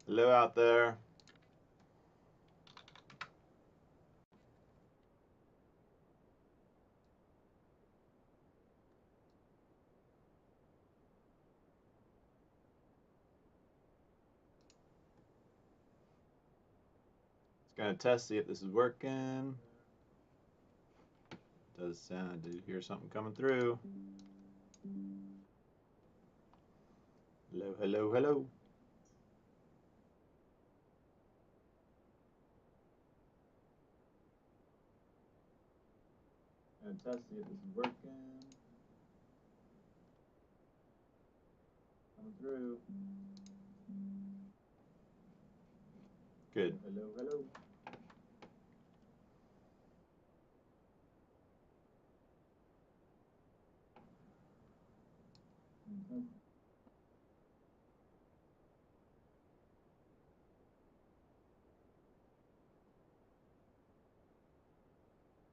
Hello out there. Just gonna test, see if this is working. Does sound, did you hear something coming through? Hello, hello, hello. Gonna test, see if this is working. Coming through. Good. Hello, hello.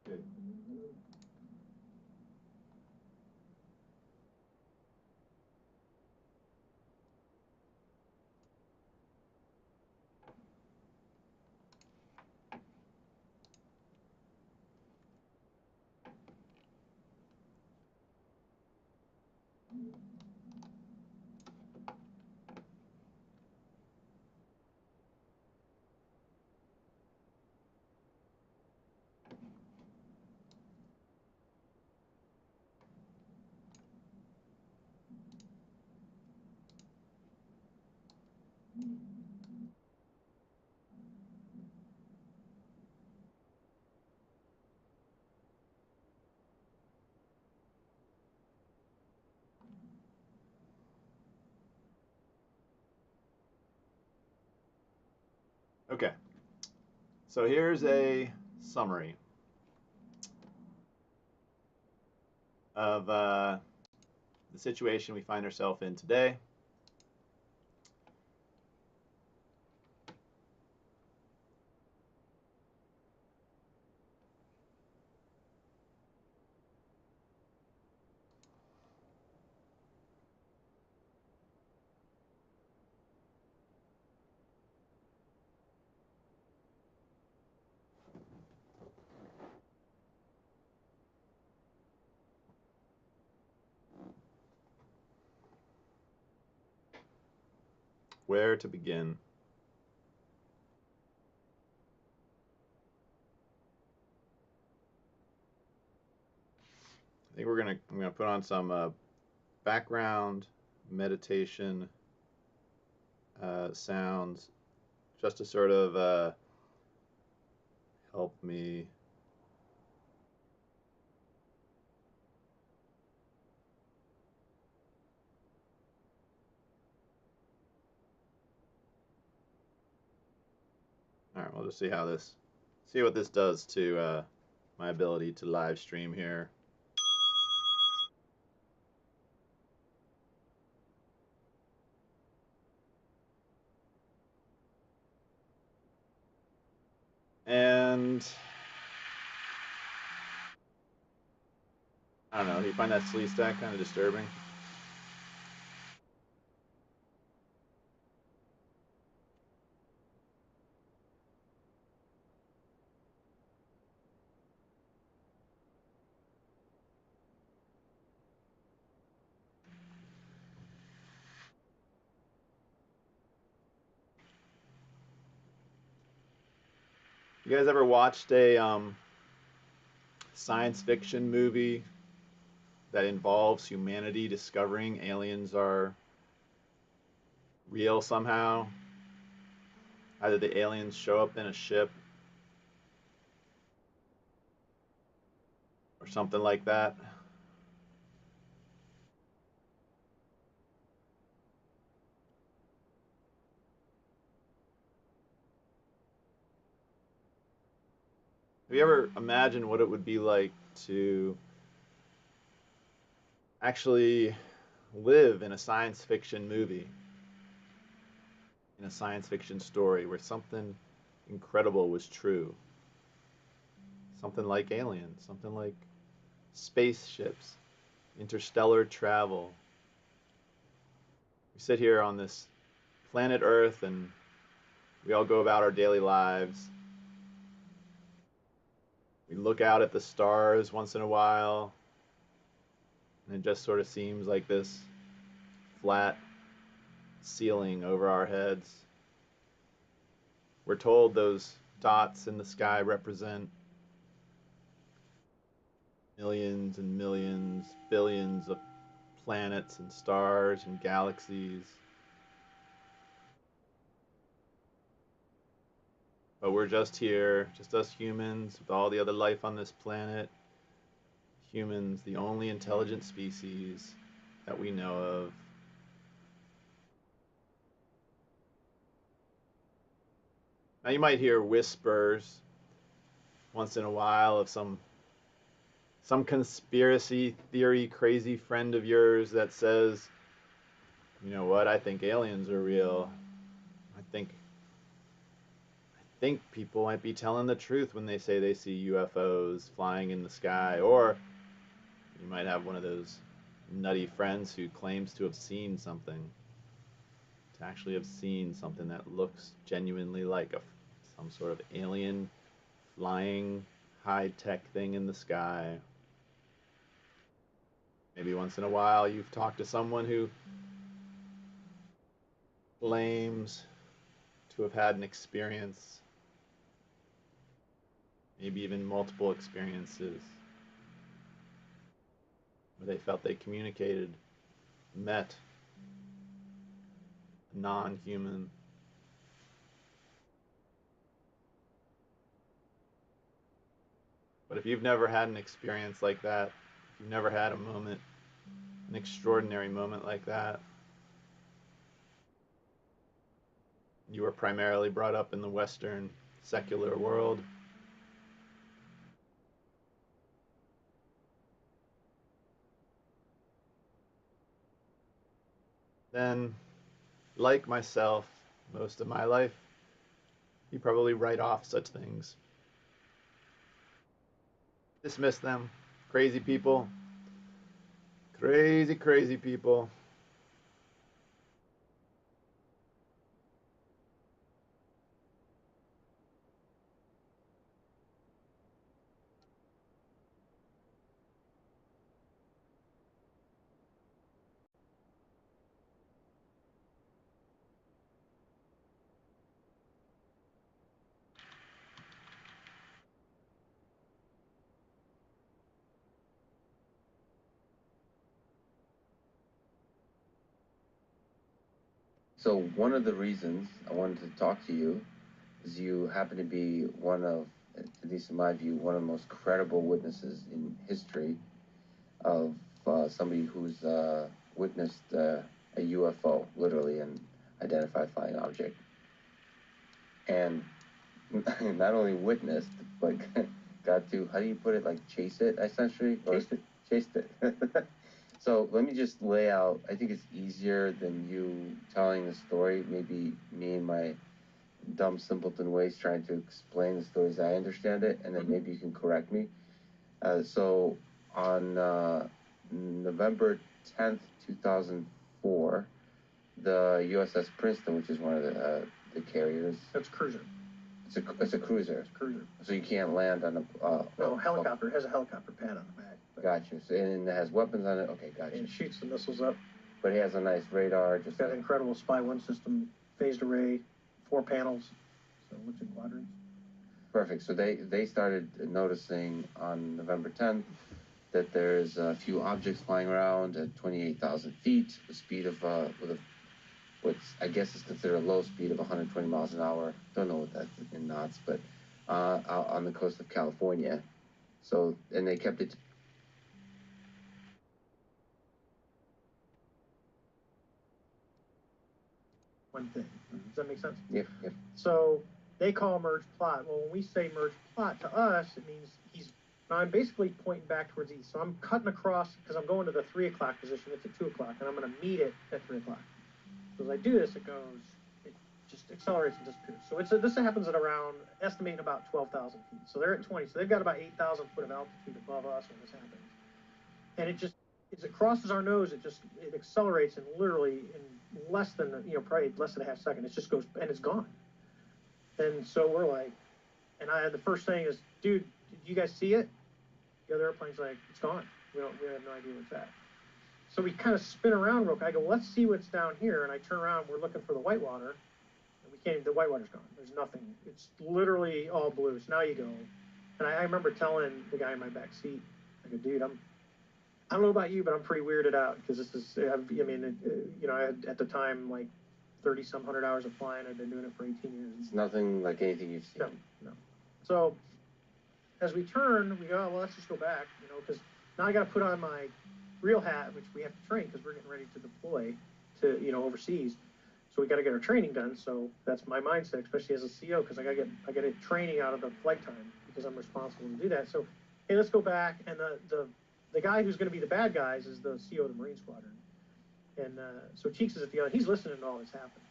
Good. Okay. So here's a summary of the situation we find ourselves in today. Where to begin? I think I'm gonna put on some background meditation sounds just to sort of help me. All right, we'll just see what this does to my ability to live stream here. And I don't know, do you find that sleeve stack kind of disturbing? You guys ever watched a science fiction movie that involves humanity discovering aliens are real somehow? Either the aliens show up in a ship or something like that. Have you ever imagined what it would be like to actually live in a science fiction movie, in a science fiction story where something incredible was true? Something like aliens, something like spaceships, interstellar travel. We sit here on this planet Earth and We all go about our daily lives. We look out at the stars once in a while, and it just sort of seems like this flat ceiling over our heads. We're told those dots in the sky represent millions and millions, billions of planets and stars and galaxies. But we're just here, just us humans, with all the other life on this planet. Humans, the only intelligent species that we know of. Now, you might hear whispers once in a while of some conspiracy theory crazy friend of yours that says, you know what, I think aliens are real. I think people might be telling the truth when they say they see UFOs flying in the sky. Or you might have one of those nutty friends who claims to have seen something, to actually have seen something that looks genuinely like some sort of alien flying high-tech thing in the sky. Maybe once in a while you've talked to someone who claims to have had an experience, maybe even multiple experiences, where they felt they communicated, met a non-human. But if you've never had an experience like that, if you've never had a moment, an extraordinary moment like that, you were primarily brought up in the Western secular world, then, like myself, most of my life, you probably write off such things. Dismiss them. Crazy people. Crazy, crazy people. So one of the reasons I wanted to talk to you is you happen to be one of, at least in my view, one of the most credible witnesses in history of somebody who's witnessed a UFO, literally an identified flying object, and not only witnessed but got to, how do you put it, like chase it essentially, or chased it. So let me just lay out. I think it's easier than you telling the story. Maybe me and my dumb simpleton ways trying to explain the story as I understand it, and then maybe you can correct me. So on November 10th, 2004, the USS Princeton, which is one of the carriers. That's cruiser. It's a cruiser. It's cruiser. So you can't land on a. No, helicopter. It has a helicopter pad on the back. Gotcha. So, and it has weapons on it. Okay, gotcha. And it shoots the missiles up. But it has a nice radar. It's got an incredible Spy 1 system, phased array, 4 panels. So what's in quadrants? Perfect. So they started noticing on November 10th that there's a few objects flying around at 28,000 feet, the speed of with a what's I guess is considered a low speed of 120 miles an hour. Don't know what that's in knots, but out on the coast of California. So and they kept it. One thing. Does that make sense? Yep, yep. So they call merge plot. Well, when we say merge plot, to us, it means he's. Now I'm basically pointing back towards east. So I'm cutting across because I'm going to the 3 o'clock position. It's at 2 o'clock, and I'm going to meet it at 3 o'clock. So as I do this, it just accelerates and disappears. So this happens at around, estimating about 12,000 feet. So they're at 20. So they've got about 8,000 foot of altitude above us when this happens. And it just, as it crosses our nose, it accelerates, and literally in less than, probably less than a half second, it just goes, and it's gone. And so we're like, the first thing is, dude, did you guys see it? The other airplane's like, it's gone. We have no idea where it's at. So we kind of spin around real quick. I go, let's see what's down here. And I turn around, we're looking for the whitewater. And we can't, the whitewater's gone. There's nothing. It's literally all blue. So now you go. And I remember telling the guy in my back seat, I go, dude, I don't know about you, but I'm pretty weirded out because this is, I had at the time like 30 some hundred hours of flying. I've been doing it for 18 years. It's nothing like anything you've seen. No. So as we turn, we go, well, let's just go back, because now I got to put on my real hat, which we have to train because we're getting ready to deploy to, overseas. So we got to get our training done. So that's my mindset, especially as a CO, because I got to get training out of the flight time because I'm responsible to do that. So, hey, let's go back. And the guy who's going to be the bad guys is the CO of the Marine Squadron. And so Cheeks is at the other. He's listening to all this happen,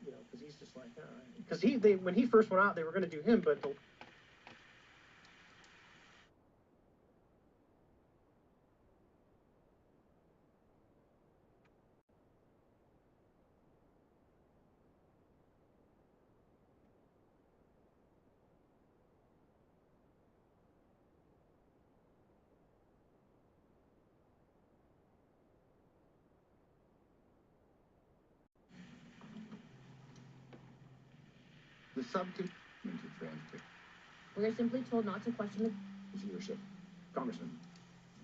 because he's just like, all right. Because when he first went out, they were going to do him, but The subcommittee to transcript. We are simply told not to question the Leadership. Congressman.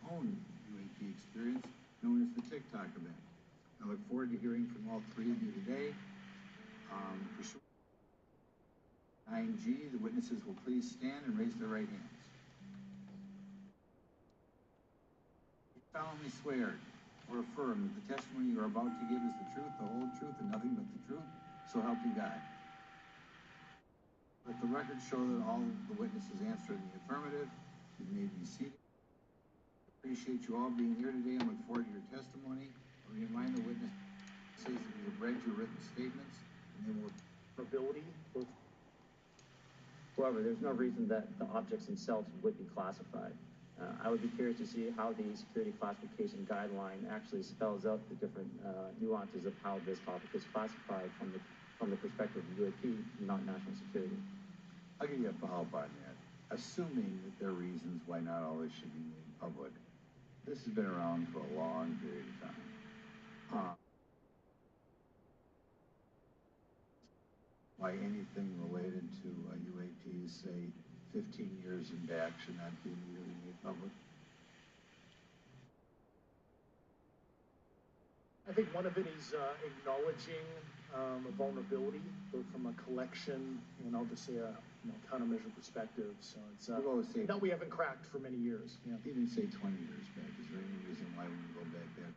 Own UAP experience known as the TikTok event. I look forward to hearing from all three of you today. Pursuant 9G, the witnesses will please stand and raise their right hands. You solemnly swear or affirm that the testimony you are about to give is the truth, the whole truth, and nothing but the truth, so help you God. Let the record show that all the witnesses answered in the affirmative. You may be seated. Appreciate you all being here today and look forward to your testimony. I'll remind the witnesses that we have read your written statements and they will ability. However, there's no reason that the objects themselves would be classified. I would be curious to see how the security classification guideline actually spells out the different nuances of how this topic is classified from the perspective of UAP, not national security. I'll give you a follow-up on that. Assuming that there are reasons why not all this should be made public, this has been around for a long period of time. Why anything related to UAPs, say 15 years and back, should not be immediately made public? I think one of it is acknowledging a vulnerability, both from a collection and I'll just say a countermeasure perspective. So it's that we haven't cracked for many years. Yeah. Even say 20 years back. Is there any reason why we go back there?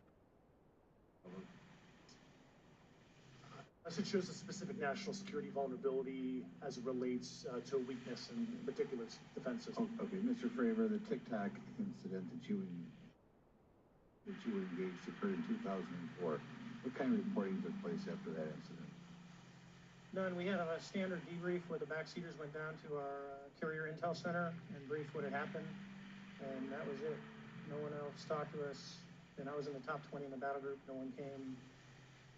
Unless it shows a specific national security vulnerability as it relates to a weakness in particular defense system. Oh, okay, Mr. Fravor, the TikTok incident that you were engaged occurred in 2004. What kind of reporting took place after that incident? None. We had a standard debrief where the backseaters went down to our carrier intel center and briefed what had happened, and that was it. No one else talked to us, and I was in the top 20 in the battle group. No one came.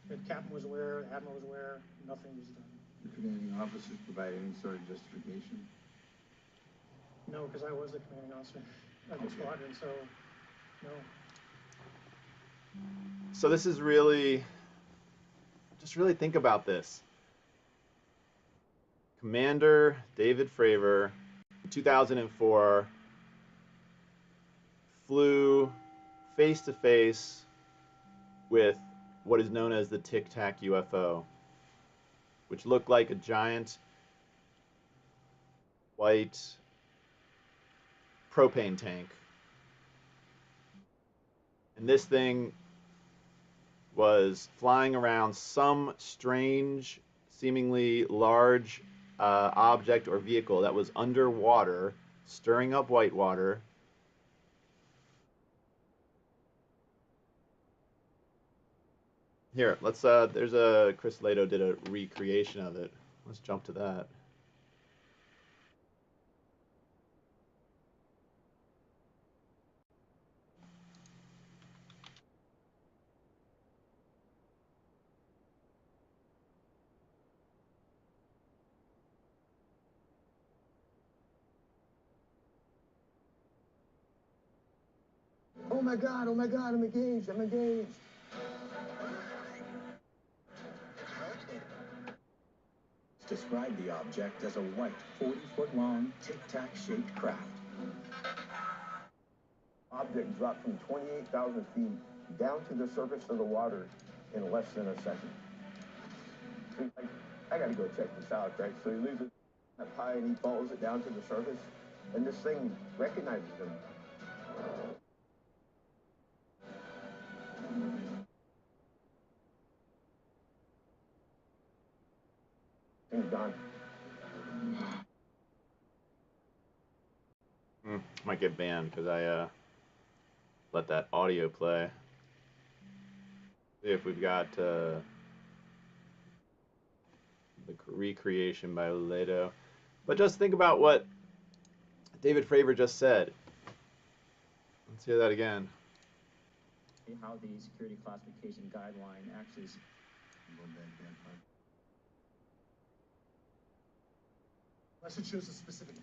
The captain was aware, the admiral was aware, nothing was done. The commanding officers provide any sort of justification? No, because I was the commanding officer of the squadron, so no. So this is really, just really think about this. Commander David Fravor, in 2004, flew face to face with what is known as the Tic Tac UFO, which looked like a giant white propane tank. And this thing was flying around some strange, seemingly large object or vehicle that was underwater, stirring up whitewater. Here, let's, Chris Lato did a recreation of it. Let's jump to that. oh my God, I'm engaged. Described the object as a white, 40-foot-long, tic-tac-shaped craft. Object dropped from 28,000 feet down to the surface of the water in less than a second. So he's like, I gotta go check this out, right? So he leaves it up high and he follows it down to the surface, and this thing recognizes him. Thing's gone. Might get banned because I let that audio play. See if we've got the recreation by Leto. But just think about what David Fravor just said. Let's hear that again. How the security classification guideline actually. Unless it shows a specific.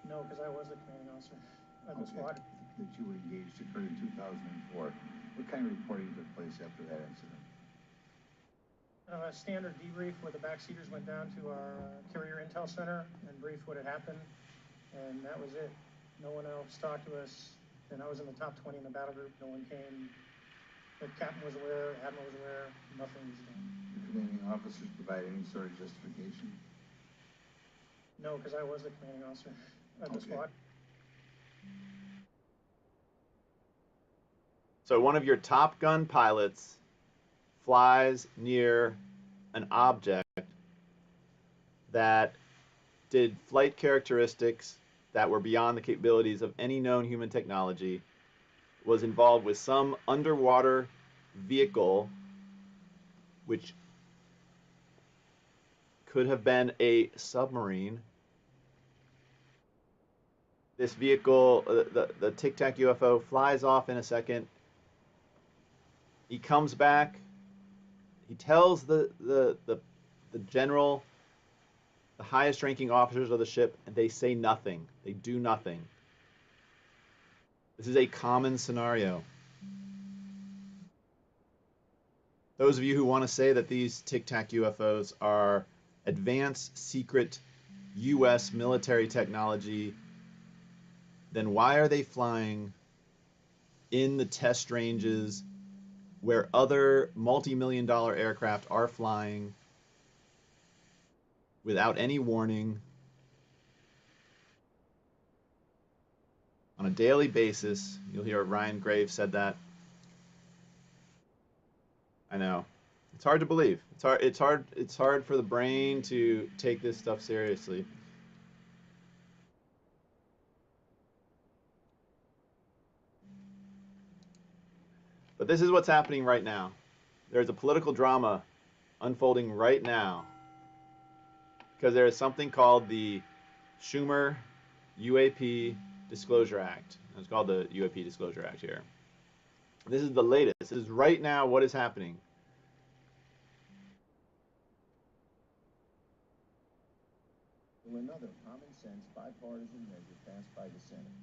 No, because I was the commanding officer of the squad. That you were engaged occurred in 2004. What kind of reporting took place after that incident? A standard debrief where the backseaters went down to our carrier intel center and briefed what had happened, and that was it. No one else talked to us, and I was in the top 20 in the battle group. No one came. The captain was aware, the admiral was aware, nothing was done. The commanding officers provide any sort of justification? No, because I was the commanding officer of the squad. So one of your Top Gun pilots flies near an object that did flight characteristics that were beyond the capabilities of any known human technology, was involved with some underwater vehicle which could have been a submarine. This vehicle, the Tic Tac UFO, flies off in a second. He comes back. He tells the general, the highest ranking officers of the ship, and they say nothing. They do nothing. This is a common scenario. Those of you who want to say that these Tic Tac UFOs are advanced secret US military technology, then why are they flying in the test ranges where other multi-million-dollar aircraft are flying without any warning on a daily basis? You'll hear Ryan Graves said that. I know. It's hard to believe. It's hard for the brain to take this stuff seriously. But this is what's happening right now. There's a political drama unfolding right now because there is something called the Schumer UAP Disclosure Act. It's called the UAP Disclosure Act here. This is the latest. This is right now what is happening. Another common sense bipartisan measure passed by the Senate,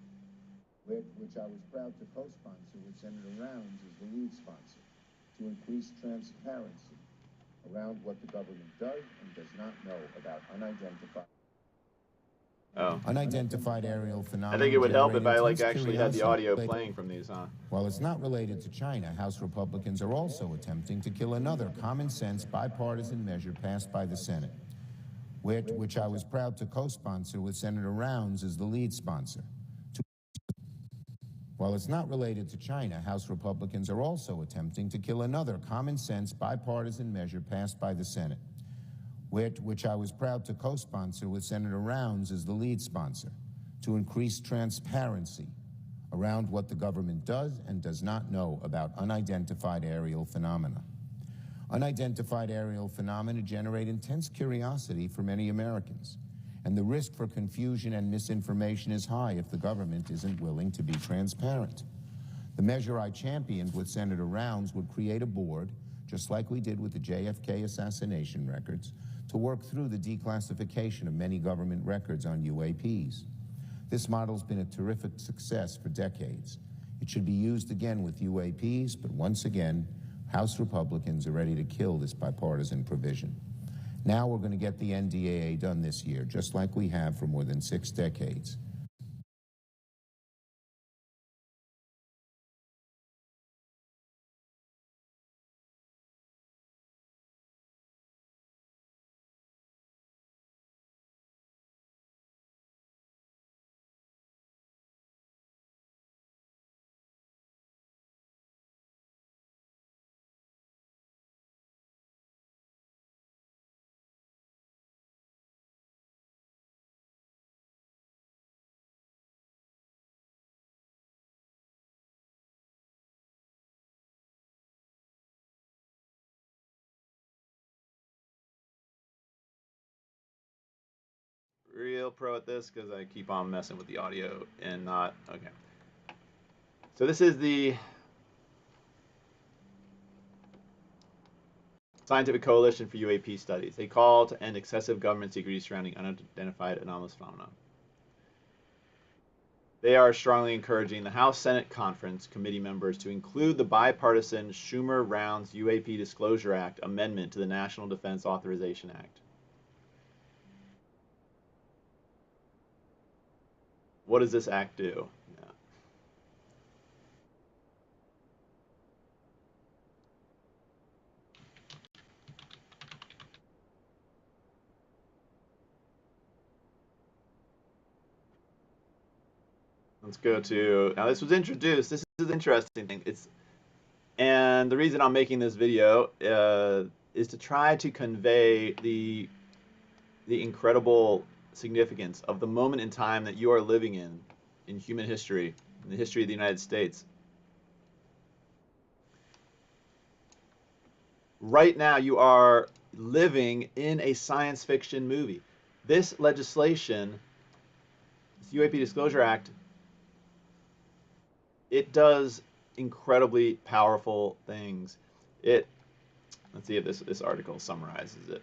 which I was proud to co-sponsor with Senator Rounds as the lead sponsor, to increase transparency around what the government does and does not know about unidentified aerial phenomena. I think it would help if I actually had the audio playing from these, huh? While it's not related to China, House Republicans are also attempting to kill another common sense bipartisan measure passed by the Senate, which I was proud to co-sponsor with Senator Rounds as the lead sponsor. While it's not related to China, House Republicans are also attempting to kill another common-sense bipartisan measure passed by the Senate, which I was proud to co-sponsor with Senator Rounds as the lead sponsor, to increase transparency around what the government does and does not know about unidentified aerial phenomena. Unidentified aerial phenomena generate intense curiosity for many Americans, and the risk for confusion and misinformation is high if the government isn't willing to be transparent. The measure I championed with Senator Rounds would create a board, just like we did with the JFK assassination records, to work through the declassification of many government records on UAPs. This model's been a terrific success for decades. It should be used again with UAPs, but once again, House Republicans are ready to kill this bipartisan provision. Now we're going to get the NDAA done this year, just like we have for more than 6 decades. Real pro at this because I keep on messing with the audio and not. Okay. So this is the Scientific Coalition for UAP Studies. They call to end excessive government secrecy surrounding unidentified anomalous phenomena. They are strongly encouraging the House Senate Conference committee members to include the bipartisan Schumer-Rounds UAP Disclosure Act amendment to the National Defense Authorization Act. What does this act do? Yeah. Let's go to, now this was introduced, this is the interesting thing. And the reason I'm making this video is to try to convey the incredible significance of the moment in time that you are living in human history, in the history of the United States. Right now, you are living in a science fiction movie. This legislation, this UAP Disclosure Act, it does incredibly powerful things. Let's see if this article summarizes it.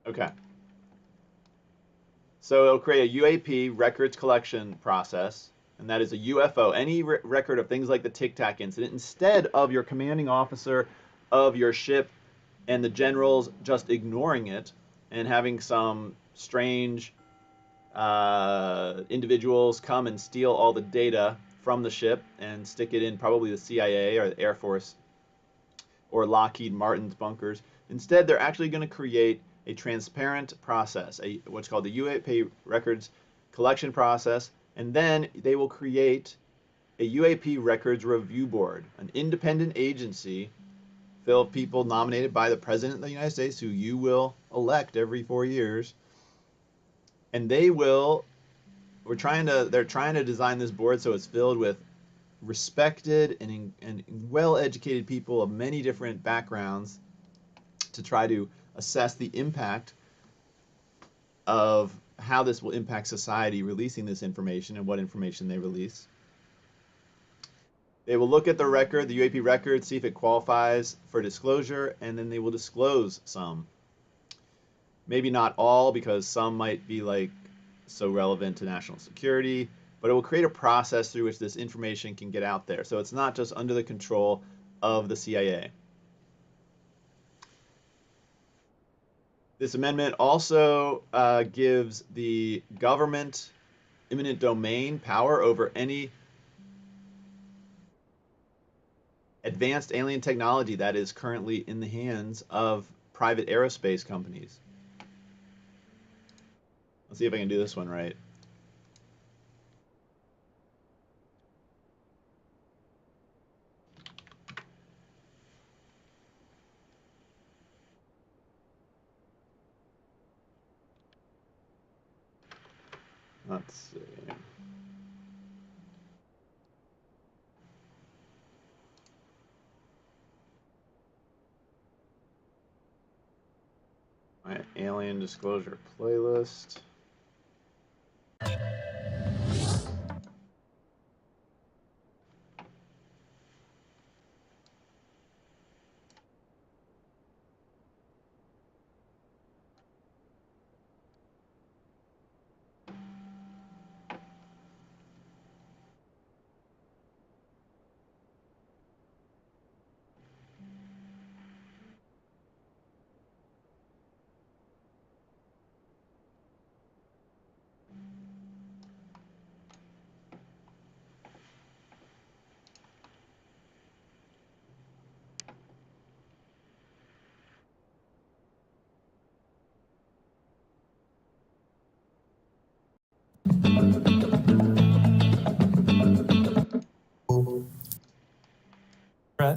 Okay. So it'll create a UAP records collection process, and that is a UFO, any record of things like the Tic Tac incident, instead of your commanding officer of your ship and the generals just ignoring it and having some strange individuals come and steal all the data from the ship and stick it in probably the CIA or the Air Force or Lockheed Martin's bunkers. Instead, they're actually going to create a transparent process, what's called the UAP records collection process, and then they will create a UAP records review board, an independent agency filled with people nominated by the President of the United States, who you will elect every 4 years, and they're trying to design this board so it's filled with respected and well-educated people of many different backgrounds to try to assess the impact of how this will impact society releasing this information and what information they release. They will look at the record, the UAP record, see if it qualifies for disclosure, and then they will disclose some. Maybe not all, because some might be like so relevant to national security, but it will create a process through which this information can get out there. So it's not just under the control of the CIA. This amendment also gives the government eminent domain power over any advanced alien technology that is currently in the hands of private aerospace companies. Let's see if I can do this one right. Let's see. My alien disclosure playlist.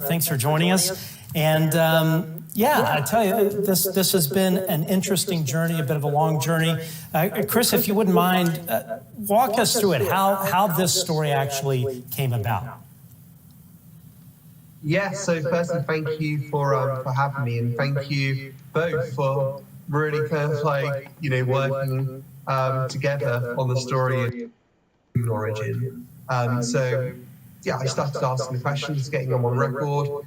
Thanks for joining us. And yeah, I tell you, this has been an interesting journey, a bit of a long journey. Chris, if you wouldn't mind, walk us through it, how this story actually came about. Yeah, so firstly, thank you for having me, and thank you both for really kind of like, you know, working together on the story of human origin. So yeah, I started asking the questions, getting them on record.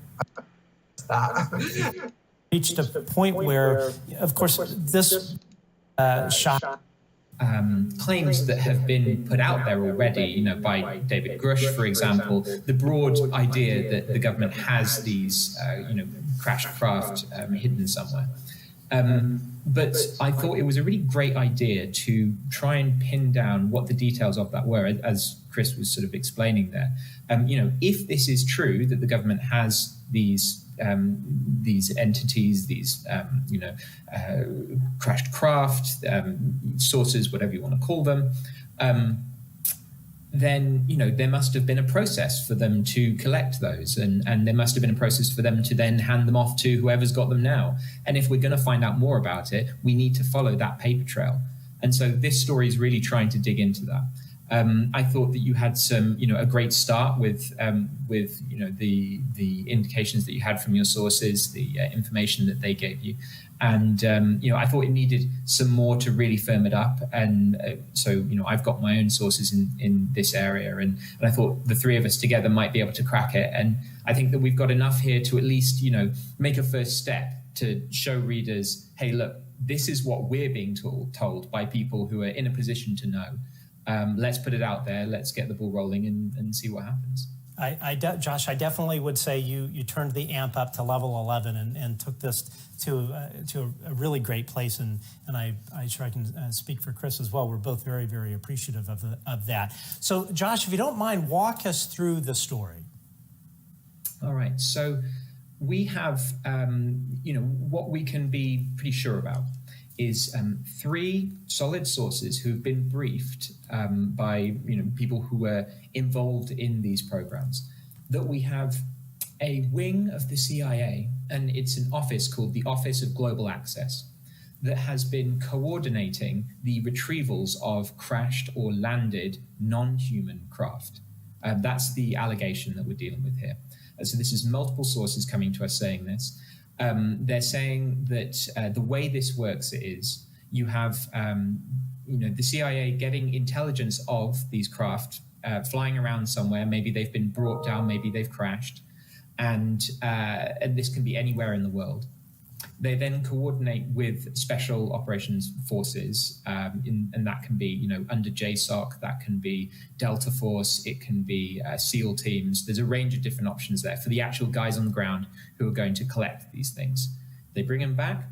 That reached a point where, of course, this shot. Claims that have been put out there already, you know, by David Grush, for example, the broad idea that the government has these, you know, crashed craft hidden somewhere. But I thought it was a really great idea to try and pin down what the details of that were, as Chris was sort of explaining there. You know, if this is true, that the government has these entities, these, you know, crashed craft, sources, whatever you want to call them, then, you know, there must have been a process for them to collect those, and there must have been a process for them to then hand them off to whoever's got them now. And if we're going to find out more about it, we need to follow that paper trail. And so this story is really trying to dig into that. I thought that you had some, you know, a great start with you know, the indications that you had from your sources, the information that they gave you, and you know, I thought it needed some more to really firm it up. And so, you know, I've got my own sources in this area, and I thought the three of us together might be able to crack it. And I think that we've got enough here to at least, you know, make a first step to show readers, hey, look, this is what we're being told by people who are in a position to know. Let's put it out there. Let's get the ball rolling and see what happens. Josh, I definitely would say you turned the amp up to level 11 and took this to a really great place. And I'm sure I can speak for Chris as well. We're both very, very appreciative of that. So, Josh, if you don't mind, walk us through the story. All right. So we have, you know, what we can be pretty sure about is three solid sources who've been briefed by, you know, people who were involved in these programs, that we have a wing of the CIA, and it's an office called the Office of Global Access, that has been coordinating the retrievals of crashed or landed non-human craft. That's the allegation that we're dealing with here. So this is multiple sources coming to us saying this. They're saying that the way this works is you have, you know, the CIA getting intelligence of these craft flying around somewhere. Maybe they've been brought down, maybe they've crashed, and this can be anywhere in the world. They then coordinate with special operations forces, and that can be, you know, under JSOC, that can be Delta Force, it can be SEAL teams. There's a range of different options there for the actual guys on the ground who are going to collect these things. They bring them back,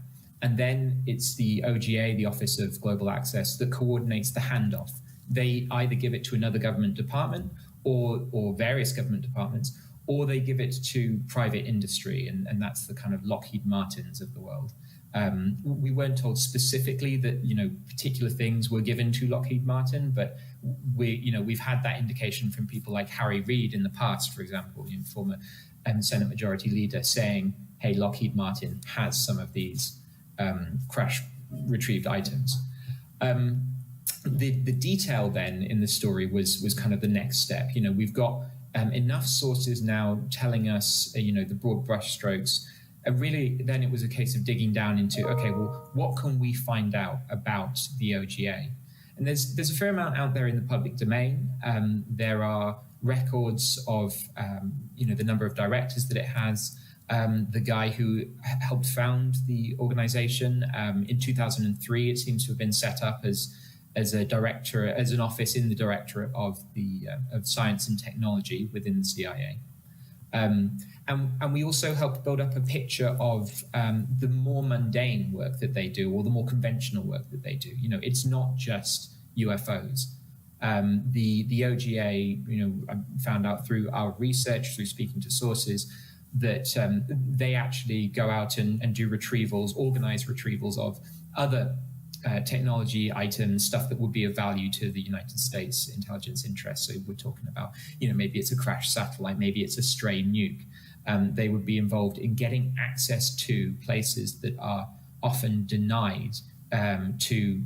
and then it's the OGA, the Office of Global Access, that coordinates the handoff. They either give it to another government department or various government departments, or they give it to private industry, and that's the kind of Lockheed Martins of the world. We weren't told specifically that, you know, particular things were given to Lockheed Martin, but we've had that indication from people like Harry Reid in the past, for example, you know, former Senate Majority Leader, saying, hey, Lockheed Martin has some of these crash retrieved items. The detail then in the story was kind of the next step. You know, we've got enough sources now telling us, you know, the broad brushstrokes. Really, then it was a case of digging down into, okay, well, what can we find out about the OGA? And there's a fair amount out there in the public domain. There are records of, you know, the number of directors that it has. The guy who helped found the organization in 2003, it seems to have been set up as a director, as an office in the Directorate of Science and Technology within the CIA. And we also helped build up a picture of the more mundane work that they do, or the more conventional work that they do. You know, it's not just UFOs. The OGA, you know, I found out through our research, through speaking to sources, that they actually go out and do retrievals, organized retrievals of other technology items, stuff that would be of value to the United States intelligence interests. So we're talking about, maybe it's a crashed satellite, maybe it's a stray nuke. They would be involved in getting access to places that are often denied to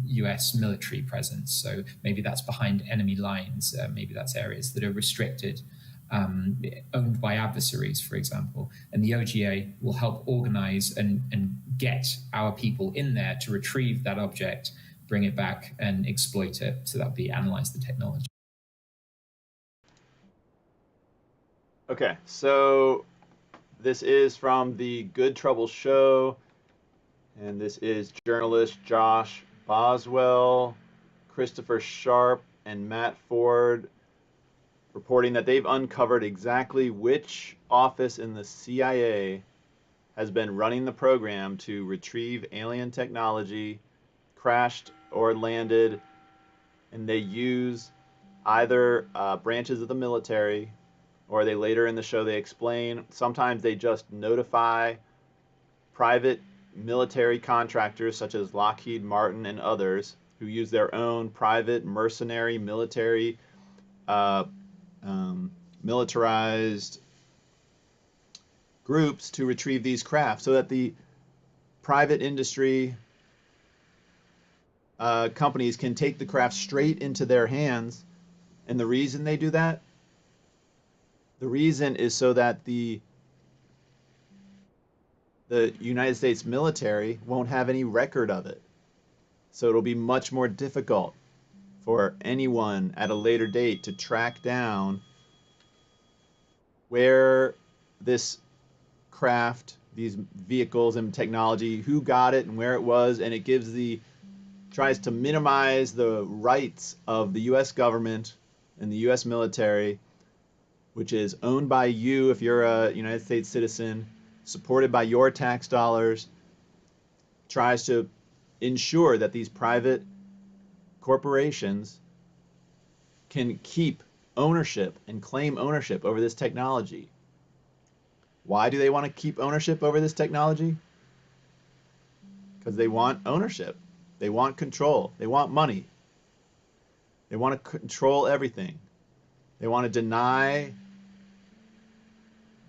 US military presence. So maybe that's behind enemy lines, maybe that's areas that are restricted, owned by adversaries, for example. And the OGA will help organize and get our people in there to retrieve that object, bring it back and exploit it. So that would be analyze the technology. Okay, so this is from the Good Trouble Show, and this is journalist Josh Boswell, Christopher Sharp, and Matt Ford reporting that they've uncovered exactly which office in the CIA has been running the program to retrieve alien technology, crashed or landed, and they use either branches of the military, or they later in the show they explain, sometimes they just notify private military contractors such as Lockheed Martin and others who use their own private mercenary military militarized groups to retrieve these craft, so that the private industry companies can take the craft straight into their hands. And the reason they do that, the reason is so that the United States military won't have any record of it. So it'll be much more difficult for anyone at a later date to track down where this craft, these vehicles and technology, who got it and where it was, and it tries to minimize the rights of the US government and the US military, which is owned by you if you're a United States citizen, supported by your tax dollars, tries to ensure that these private corporations can keep ownership and claim ownership over this technology. Why do they want to keep ownership over this technology? Because they want ownership. They want control. They want money. They want to control everything. They want to deny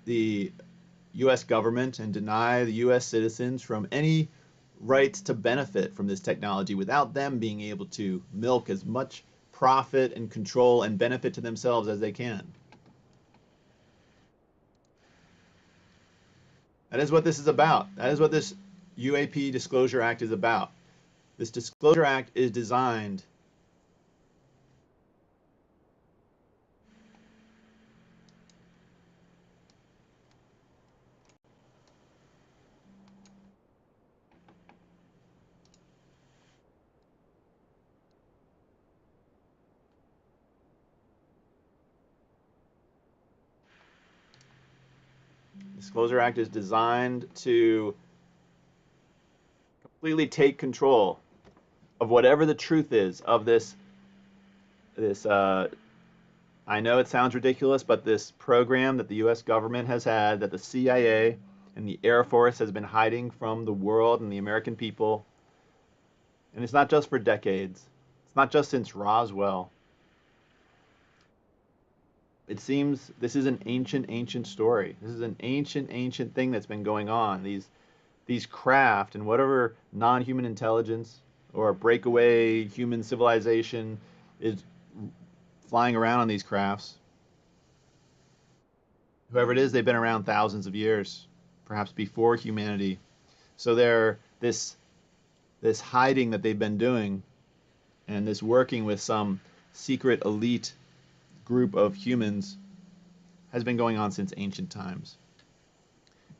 the US government and deny the US citizens from any rights to benefit from this technology without them being able to milk as much profit and control and benefit to themselves as they can. That is what this is about. That is what this UAP Disclosure Act is about. This Disclosure Act is designed Disclosure Act is designed to completely take control of whatever the truth is of this I know it sounds ridiculous, but this program that the US government has had, that the CIA and the Air Force has been hiding from the world and the American people, and it's not just for decades. It's not just since Roswell. It seems this is an ancient story. This is an ancient thing that's been going on. These craft and whatever non-human intelligence or breakaway human civilization is flying around on these crafts. Whoever it is, they've been around thousands of years, perhaps before humanity. So this hiding that they've been doing and this working with some secret elite group of humans has been going on since ancient times.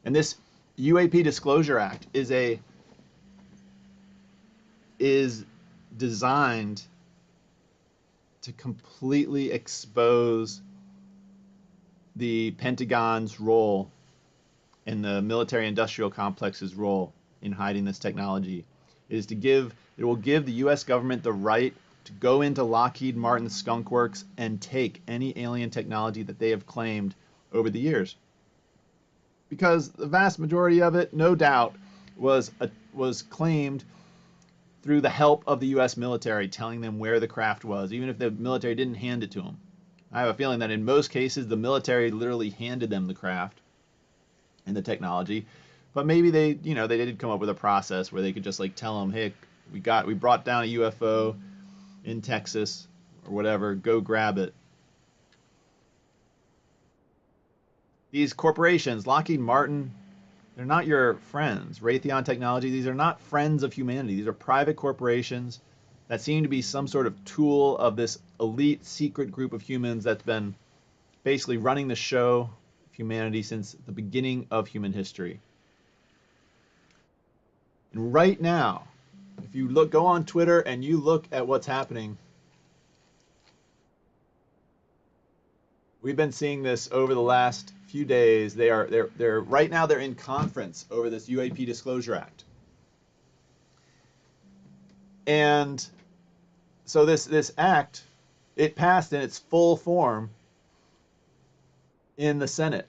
And this UAP Disclosure Act is designed to completely expose the Pentagon's role and the military-industrial complex's role in hiding this technology. It will give the U.S. government the right to go into Lockheed Martin's Skunk Works and take any alien technology that they have claimed over the years. Because the vast majority of it, no doubt, was claimed through the help of the U.S. military telling them where the craft was, even if the military didn't hand it to them. I have a feeling that in most cases the military literally handed them the craft and the technology, but maybe they did come up with a process where they could just like tell them, hey, we brought down a UFO in Texas or whatever, go grab it. These corporations, Lockheed Martin, they're not your friends. Raytheon Technology, these are not friends of humanity. These are private corporations that seem to be some sort of tool of this elite secret group of humans that's been basically running the show of humanity since the beginning of human history. And right now, if you go on Twitter and you look at what's happening, we've been seeing this over the last few days. They're right now they're in conference over this UAP Disclosure Act. And so this act, it passed in its full form in the Senate.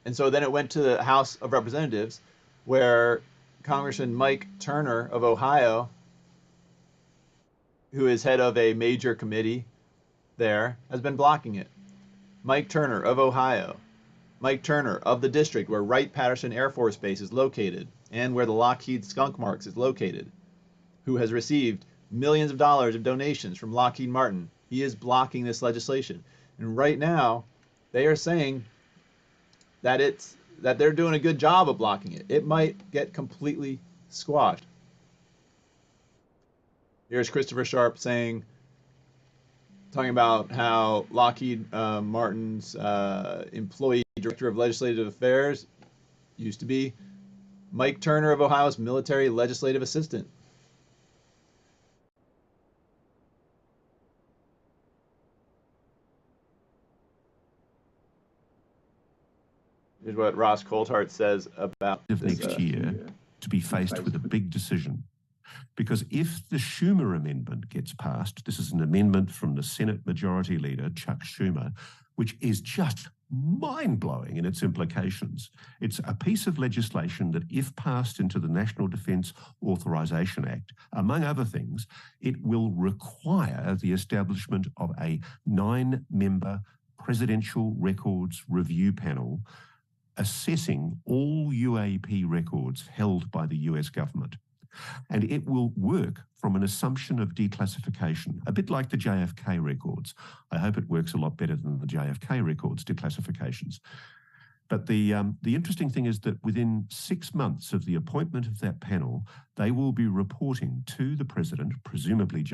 And so then it went to the House of Representatives, where Congressman Mike Turner of Ohio, who is head of a major committee there, has been blocking it. Mike Turner of Ohio, Mike Turner of the district where Wright-Patterson Air Force Base is located and where the Lockheed Skunk Marks is located, who has received millions of dollars of donations from Lockheed Martin. He is blocking this legislation. And right now, they are saying that they're doing a good job of blocking it. It might get completely squashed. Here's Christopher Sharp talking about how Lockheed Martin's employee director of legislative affairs used to be Mike Turner of Ohio's military legislative assistant. Here's what Ross Coulthart says about this, next year to be faced with a big decision. Because if the Schumer amendment gets passed, this is an amendment from the Senate Majority Leader, Chuck Schumer, which is just mind-blowing in its implications. It's a piece of legislation that, if passed into the National Defense Authorization Act, among other things, it will require the establishment of a 9-member presidential records review panel assessing all UAP records held by the US government. And it will work from an assumption of declassification, a bit like the JFK records. I hope it works a lot better than the JFK records declassifications. But the interesting thing is that within 6 months of the appointment of that panel, they will be reporting to the president, presumably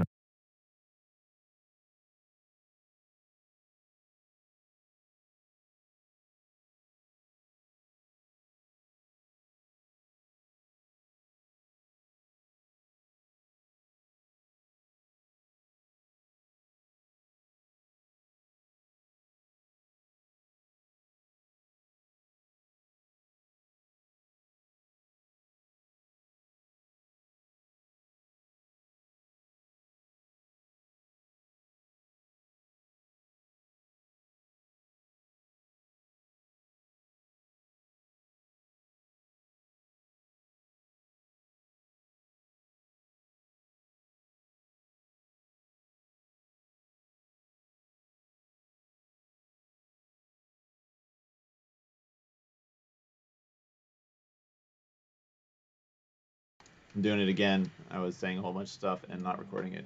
I'm doing it again. I was saying a whole bunch of stuff and not recording it.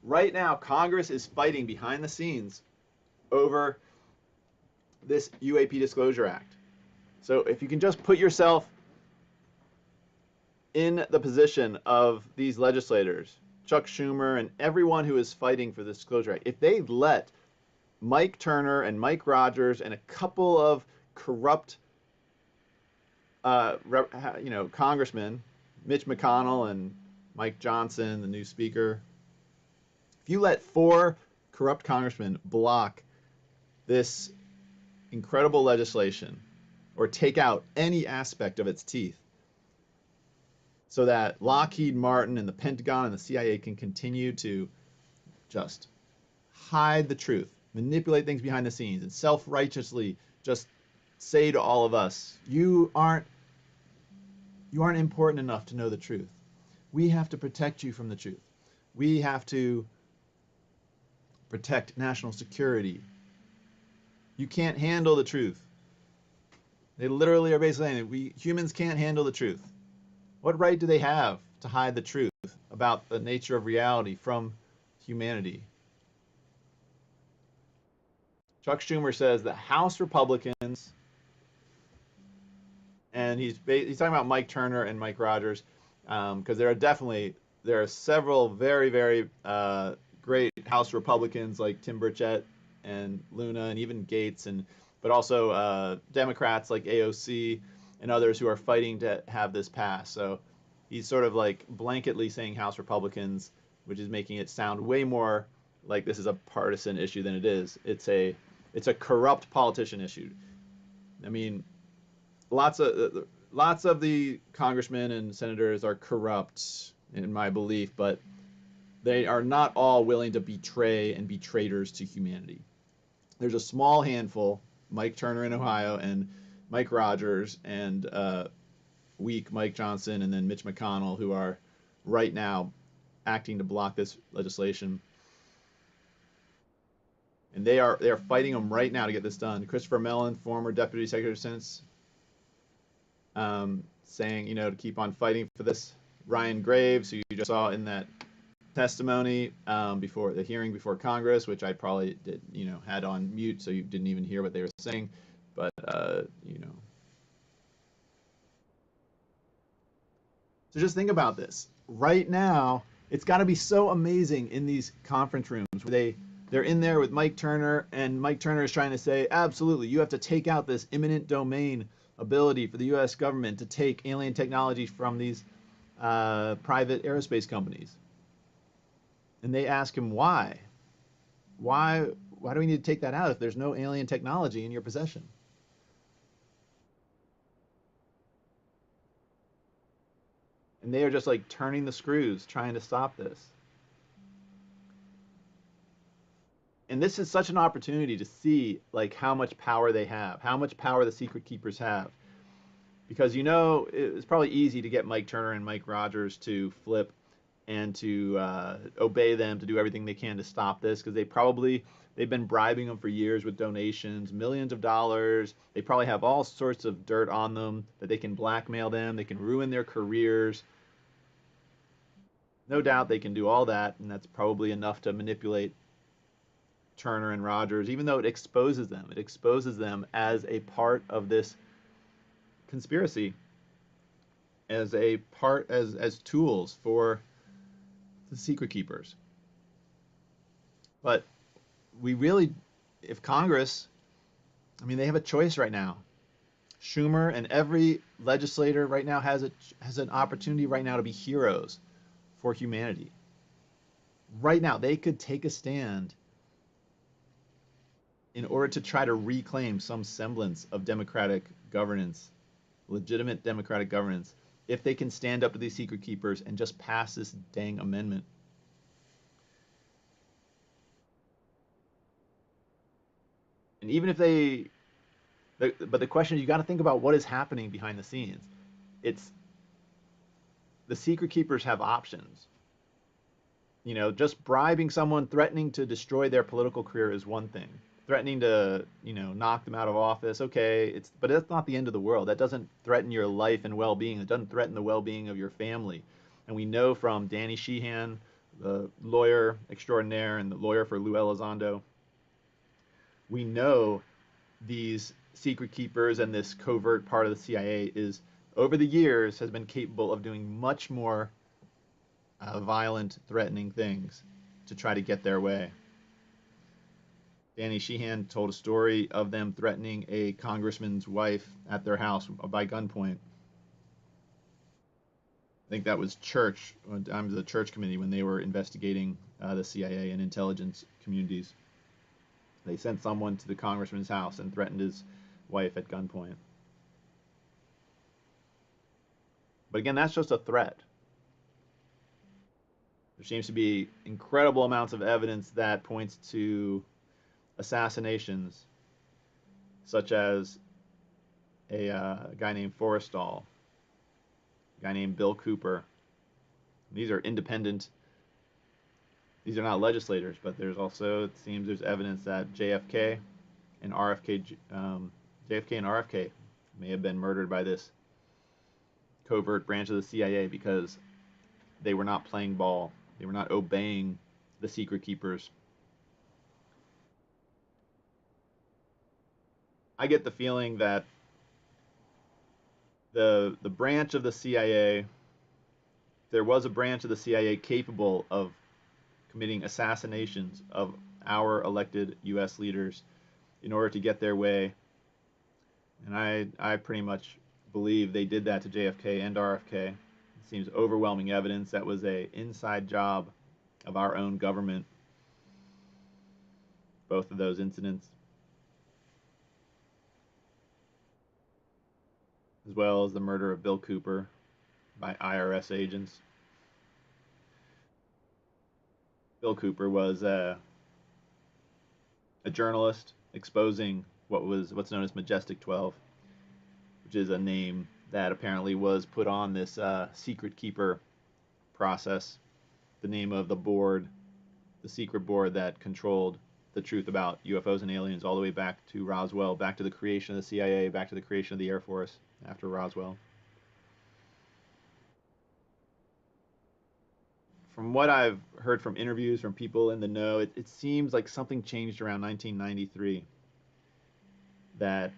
Right now, Congress is fighting behind the scenes over this UAP Disclosure Act. So if you can just put yourself in the position of these legislators, Chuck Schumer and everyone who is fighting for the Disclosure Act, if they let Mike Turner and Mike Rogers and a couple of corrupt congressmen, Mitch McConnell and Mike Johnson, the new speaker, if you let 4 corrupt congressmen block this incredible legislation or take out any aspect of its teeth so that Lockheed Martin and the Pentagon and the CIA can continue to just hide the truth, manipulate things behind the scenes, and self-righteously just say to all of us, you aren't important enough to know the truth. We have to protect you from the truth. We have to protect national security. You can't handle the truth. They literally are basically saying we humans can't handle the truth. What right do they have to hide the truth about the nature of reality from humanity? Chuck Schumer says that House Republicans, and he's talking about Mike Turner and Mike Rogers, because there are several very, very great House Republicans like Tim Burchett and Luna and even Gates, but also Democrats like AOC and others who are fighting to have this pass. So he's sort of like blanketly saying House Republicans, which is making it sound way more like this is a partisan issue than it is. It's a corrupt politician issue. I mean, lots of the congressmen and senators are corrupt in my belief, but they are not all willing to betray and be traitors to humanity. There's a small handful, Mike Turner in Ohio and Mike Rogers and weak Mike Johnson and then Mitch McConnell, who are right now acting to block this legislation. And they are fighting them right now to get this done. Christopher Mellon, former Deputy Secretary of Senate, saying, to keep on fighting for this. Ryan Graves, who you just saw in that testimony before the hearing before Congress, which I probably did, had on mute, so you didn't even hear what they were saying. But, So just think about this. Right now, it's got to be so amazing in these conference rooms where they're in there with Mike Turner, and Mike Turner is trying to say, absolutely, you have to take out this eminent domain ability for the U.S. government to take alien technology from these private aerospace companies. And they ask him why. Why do we need to take that out if there's no alien technology in your possession? And they are just like turning the screws, trying to stop this. And this is such an opportunity to see like how much power they have, how much power the secret keepers have. Because it's probably easy to get Mike Turner and Mike Rogers to flip and to obey them, to do everything they can to stop this, because they've been bribing them for years with donations, millions of dollars. They probably have all sorts of dirt on them that they can blackmail them, they can ruin their careers. No doubt they can do all that, and that's probably enough to manipulate Turner and Rogers, even though it exposes them. It exposes them as a part of this conspiracy, as a part, as tools for the secret keepers. But if Congress, they have a choice right now. Schumer and every legislator right now has an opportunity right now to be heroes for humanity. Right now, they could take a stand in order to try to reclaim some semblance of democratic governance, legitimate democratic governance, if they can stand up to these secret keepers and just pass this dang amendment. And even if but the question is, you got to think about what is happening behind the scenes. It's the secret keepers have options. Just bribing someone, threatening to destroy their political career is one thing. Threatening to, knock them out of office, okay, but that's not the end of the world. That doesn't threaten your life and well-being. It doesn't threaten the well-being of your family. And we know from Danny Sheehan, the lawyer extraordinaire and the lawyer for Lou Elizondo, we know these secret keepers and this covert part of the CIA over the years, has been capable of doing much more violent, threatening things to try to get their way. Danny Sheehan told a story of them threatening a congressman's wife at their house by gunpoint. I think that was the Church Committee, when they were investigating the CIA and intelligence communities. They sent someone to the congressman's house and threatened his wife at gunpoint. But again, that's just a threat. There seems to be incredible amounts of evidence that points to assassinations, such as a guy named Forrestal, a guy named Bill Cooper, These are independent. These are not legislators, but there's also, it seems there's evidence that JFK and RFK may have been murdered by this covert branch of the CIA because they were not playing ball. They were not obeying the secret keepers. I get the feeling that the branch of the CIA, there was a branch of the CIA capable of committing assassinations of our elected U.S. leaders in order to get their way. And I pretty much believe they did that to JFK and RFK. It seems overwhelming evidence that was a inside job of our own government, both of those incidents, as well as the murder of Bill Cooper by IRS agents. Bill Cooper was a journalist exposing what's known as Majestic 12, which is a name that apparently was put on this secret keeper process, the name of the board, the secret board that controlled the truth about UFOs and aliens all the way back to Roswell, back to the creation of the CIA, back to the creation of the Air Force after Roswell. From what I've heard from interviews from people in the know, it seems like something changed around 1993. That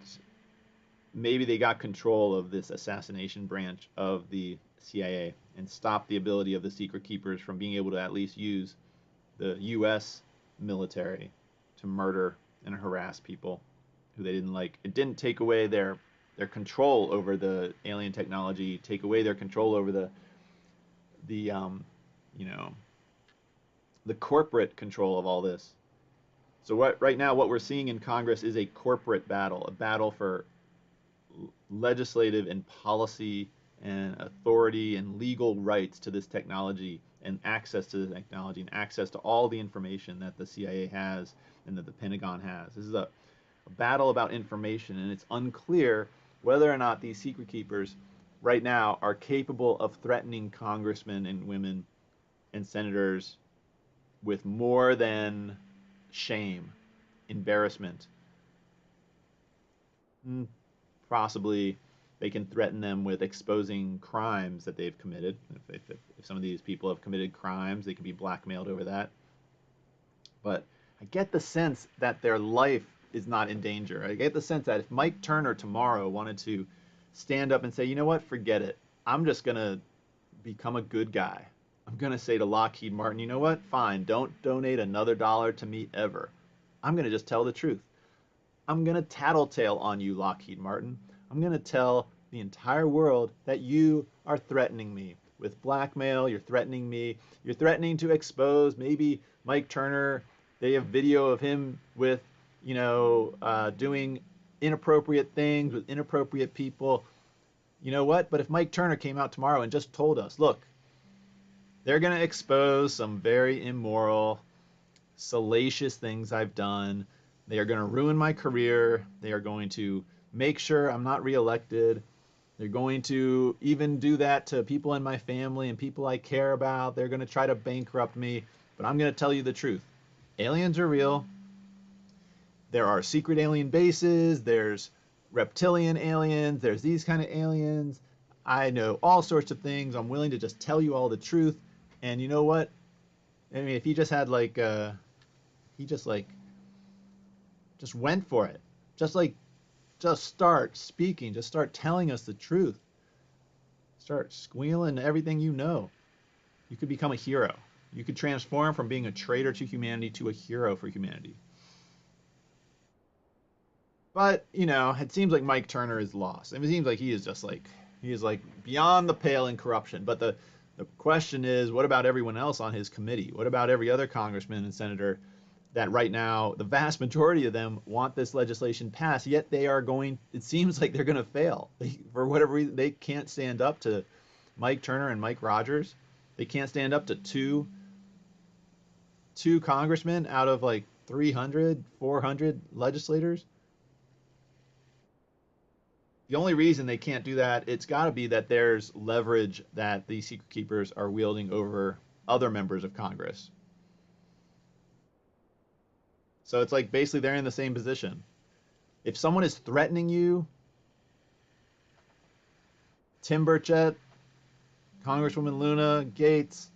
maybe they got control of this assassination branch of the CIA and stopped the ability of the secret keepers from being able to at least use the U.S. military to murder and harass people who they didn't like. It didn't take away their control over the alien technology, take away their control over the corporate control of all this. So right now what we're seeing in Congress is a corporate battle, a battle for legislative and policy and authority and legal rights to this technology and access to the technology and access to all the information that the CIA has and that the Pentagon has. This is a battle about information, and it's unclear whether or not these secret keepers right now are capable of threatening congressmen and women and senators with more than shame, embarrassment. Possibly they can threaten them with exposing crimes that they've committed. If some of these people have committed crimes, they can be blackmailed over that. But I get the sense that their life is not in danger. I get the sense that if Mike Turner tomorrow wanted to stand up and say, you know what, forget it. I'm just going to become a good guy. I'm going to say to Lockheed Martin, you know what, fine, don't donate another dollar to me ever. I'm going to just tell the truth. I'm going to tattletale on you, Lockheed Martin. I'm going to tell the entire world that you are threatening me with blackmail. You're threatening me. You're threatening to expose maybe Mike Turner. They have video of him with, doing inappropriate things with inappropriate people. You know what? But if Mike Turner came out tomorrow and just told us, look, they're going to expose some very immoral, salacious things I've done. They are going to ruin my career. They are going to make sure I'm not reelected. They're going to even do that to people in my family and people I care about. They're going to try to bankrupt me. But I'm going to tell you the truth. Aliens are real. There are secret alien bases. There's reptilian aliens. There's these kind of aliens. I know all sorts of things. I'm willing to just tell you all the truth. And you know what? I mean, if he just had just went for it. Just start speaking. Just start telling us the truth. Start squealing everything you know. You could become a hero. You could transform from being a traitor to humanity to a hero for humanity. But, it seems like Mike Turner is lost. I mean, it seems like he is beyond the pale in corruption. But the question is, what about everyone else on his committee? What about every other congressman and senator that right now, the vast majority of them want this legislation passed, yet it seems like they're going to fail. For whatever reason, they can't stand up to Mike Turner and Mike Rogers. They can't stand up to two congressmen out of 300, 400 legislators. The only reason they can't do that, it's got to be that there's leverage that the secret keepers are wielding over other members of Congress. So it's like basically they're in the same position. If someone is threatening you, Tim Burchett, Congresswoman Luna, Gates,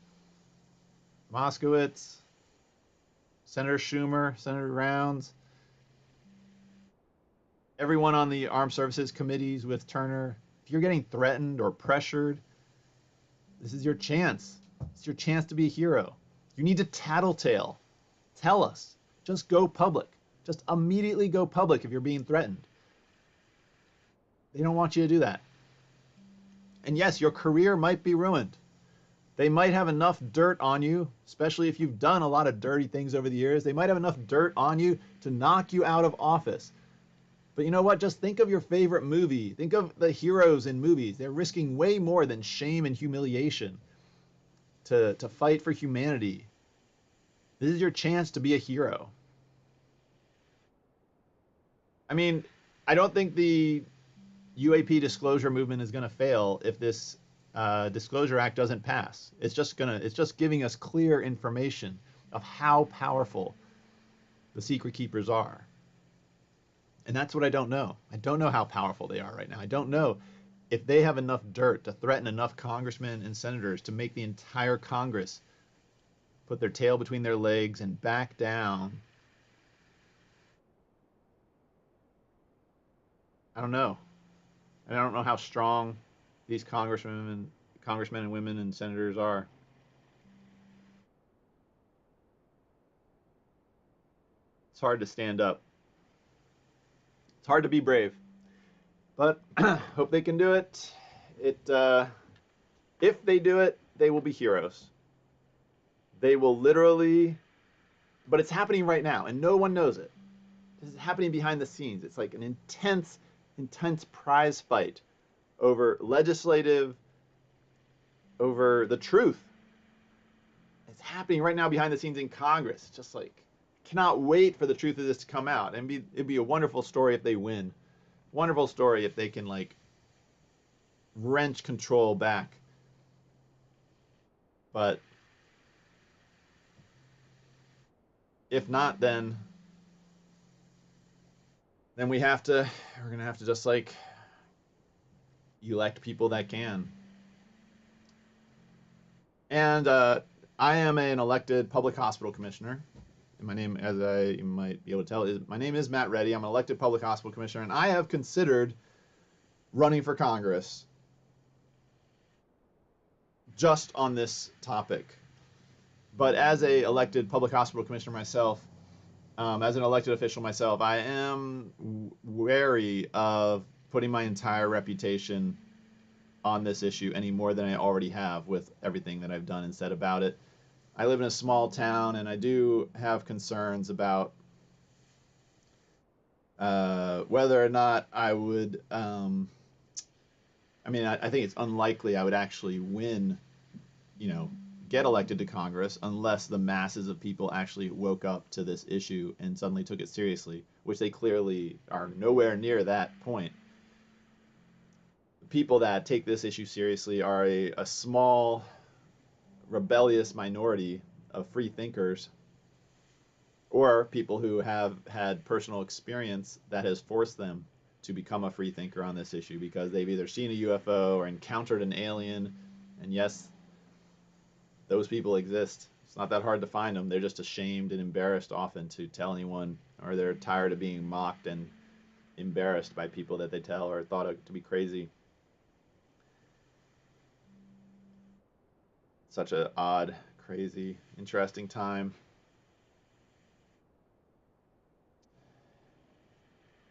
Moskowitz, Senator Schumer, Senator Rounds, everyone on the armed services committees with Turner, if you're getting threatened or pressured, this is your chance. It's your chance to be a hero. You need to tattletale. Tell us. Just go public. Just immediately go public if you're being threatened. They don't want you to do that. And yes, your career might be ruined. They might have enough dirt on you, especially if you've done a lot of dirty things over the years. They might have enough dirt on you to knock you out of office. But you know what? Just think of your favorite movie. Think of the heroes in movies. They're risking way more than shame and humiliation to fight for humanity. This is your chance to be a hero. I mean, I don't think the UAP disclosure movement is going to fail if this Disclosure Act doesn't pass. It's just giving us clear information of how powerful the secret keepers are. And that's what I don't know. I don't know how powerful they are right now. I don't know if they have enough dirt to threaten enough congressmen and senators to make the entire Congress put their tail between their legs and back down. I don't know. And I don't know how strong these congressmen and women and senators are. It's hard to stand up. It's hard to be brave. But hope they can do it. If they do it, they will be heroes. They will literally, but it's happening right now, and no one knows it. This is happening behind the scenes. It's like an intense prize fight over the truth. It's happening right now behind the scenes in Congress. It's just like, cannot wait for the truth of this to come out. And it'd be a wonderful story if they win. Wonderful story if they can like wrench control back. But if not, then we're gonna have to just like elect people that can. And I am an elected public hospital commissioner. And my name, as you might be able to tell, my name is Matt Reddy. I'm an elected public hospital commissioner, and I have considered running for Congress just on this topic. But as a elected public hospital commissioner myself, as an elected official myself, I am wary of putting my entire reputation on this issue any more than I already have with everything that I've done and said about it. I live in a small town, and I do have concerns about whether or not I would. I think it's unlikely I would actually win, get elected to Congress unless the masses of people actually woke up to this issue and suddenly took it seriously, which they clearly are nowhere near that point. The people that take this issue seriously are a small, rebellious minority of free thinkers, or people who have had personal experience that has forced them to become a free thinker on this issue because they've either seen a UFO or encountered an alien. And yes, those people exist. It's not that hard to find them. They're just ashamed and embarrassed often to tell anyone, or they're tired of being mocked and embarrassed by people that they tell or thought to be crazy. Such an odd, crazy, interesting time.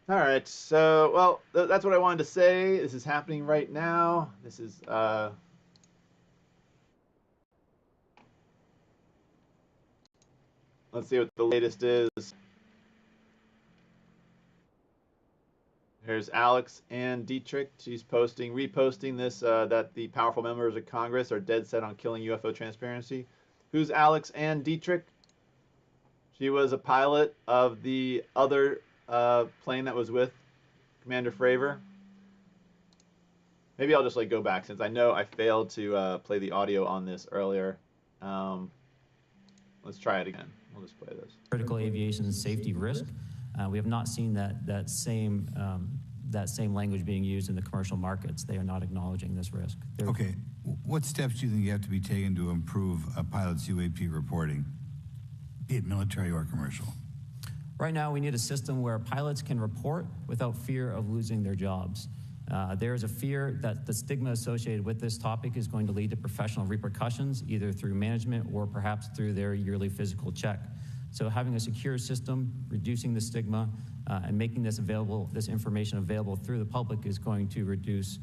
All right, so, well, that's what I wanted to say. This is happening right now. This is, let's see what the latest is. Here's Alex Ann Dietrich. She's reposting this, that the powerful members of Congress are dead set on killing UFO transparency. Who's Alex Ann Dietrich? She was a pilot of the other plane that was with Commander Fravor. maybe I'll just like go back since I know I failed to play the audio on this earlier. Let's try it again. We'll just play this. Critical aviation safety risk. We have not seen that same language being used in the commercial markets. They are not acknowledging this risk. Okay, what steps do you think you have to be taken to improve a pilot's UAP reporting, be it military or commercial? Right now, we need a system where pilots can report without fear of losing their jobs. There is a fear that the stigma associated with this topic is going to lead to professional repercussions, either through management or perhaps through their yearly physical check. So having a secure system, reducing the stigma, and making this information available through the public is going to reduce